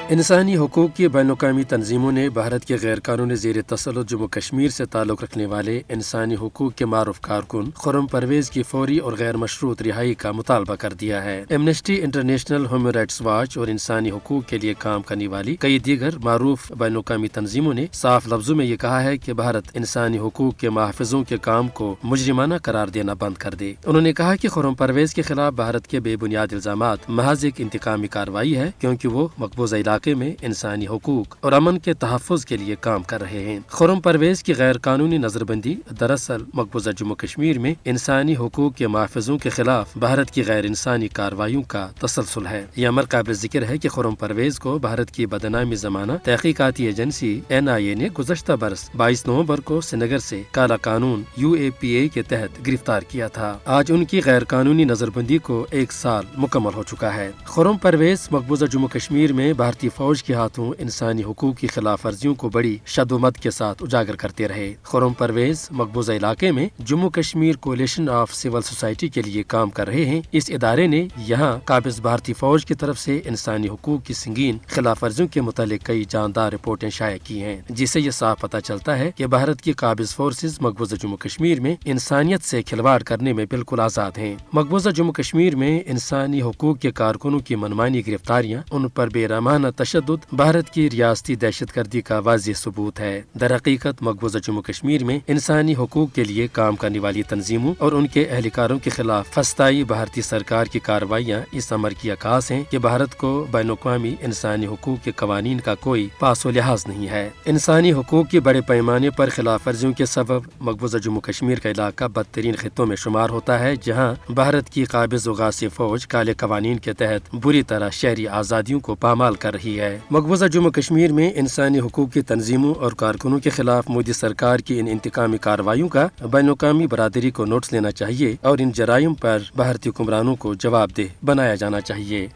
انسانی حقوق کی بین الاقوامی تنظیموں نے بھارت کے غیر قانونی زیر تسلط جموں کشمیر سے تعلق رکھنے والے انسانی حقوق کے معروف کارکن خرم پرویز کی فوری اور غیر مشروط رہائی کا مطالبہ کر دیا ہے۔ Amnesty international, human rights watch اور انسانی حقوق کے لیے کام کرنے والی کئی دیگر معروف بین الاقوامی تنظیموں نے صاف لفظوں میں یہ کہا ہے کہ بھارت انسانی حقوق کے محافظوں کے کام کو مجرمانہ قرار دینا بند کر دے۔ انہوں نے کہا کہ خرم پرویز کے خلاف بھارت کے بے بنیاد الزامات محض ایک انتقامی کارروائی ہے، کیونکہ وہ مقبوضہ علاقے میں انسانی حقوق اور امن کے تحفظ کے لیے کام کر رہے ہیں۔ خرم پرویز کی غیر قانونی نظر بندی دراصل مقبوضہ جموں کشمیر میں انسانی حقوق کے محافظوں کے خلاف بھارت کی غیر انسانی کارروائیوں کا تسلسل ہے۔ یہ امر قابل ذکر ہے کہ خرم پرویز کو بھارت کی بدنامی زمانہ تحقیقاتی ایجنسی NIA نے گزشتہ برس 22 نومبر کو سری نگر سے کالا قانون UAPA کے تحت گرفتار کیا تھا۔ آج ان کی غیر قانونی نظر بندی کو 1 سال مکمل ہو چکا ہے۔ خرم پرویز مقبوضہ جموں کشمیر میں بھارتی فوج کے ہاتھوں انسانی حقوق کی خلاف ورزیوں کو بڑی شد و مد کے ساتھ اجاگر کرتے رہے۔ خرم پرویز مقبوضہ علاقے میں Jammu Kashmir coalition of civil society کے لیے کام کر رہے ہیں۔ اس ادارے نے یہاں قابض بھارتی فوج کی طرف سے انسانی حقوق کی سنگین خلاف ورزیوں کے متعلق کئی جاندار رپورٹیں شائع کی ہیں، جس سے یہ صاف پتہ چلتا ہے کہ بھارت کی قابض فورسز مقبوضہ جموں کشمیر میں انسانیت سے کھلواڑ کرنے میں بالکل آزاد ہیں۔ مقبوضہ جموں کشمیر میں انسانی حقوق کے کارکنوں کی منمانی گرفتاریاں، ان پر بے رحمانہ تشدد بھارت کی ریاستی دہشت گردی کا واضح ثبوت ہے۔ در حقیقت مقبوضہ جموں کشمیر میں انسانی حقوق کے لیے کام کرنے والی تنظیموں اور ان کے اہلکاروں کے خلاف فسطائی بھارتی سرکار کی کارروائیاں اس امر کی عکاس ہیں کہ بھارت کو بین الاقوامی انسانی حقوق کے قوانین کا کوئی پاس و لحاظ نہیں ہے۔ انسانی حقوق کی بڑے پیمانے پر خلاف ورزیوں کے سبب مقبوضہ جموں کشمیر کا علاقہ بدترین خطوں میں شمار ہوتا ہے، جہاں بھارت کی قابض و غاصب فوج کالے قوانین کے تحت بری طرح شہری آزادیوں کو پامال کر رہی ہے۔ مقبوضہ جموں کشمیر میں انسانی حقوق کی تنظیموں اور کارکنوں کے خلاف مودی سرکار کی ان انتقامی کارروائیوں کا بین الاقوامی برادری کو نوٹس لینا چاہیے اور ان جرائم پر بھارتی حکمرانوں کو جواب دہ بنایا جانا چاہیے۔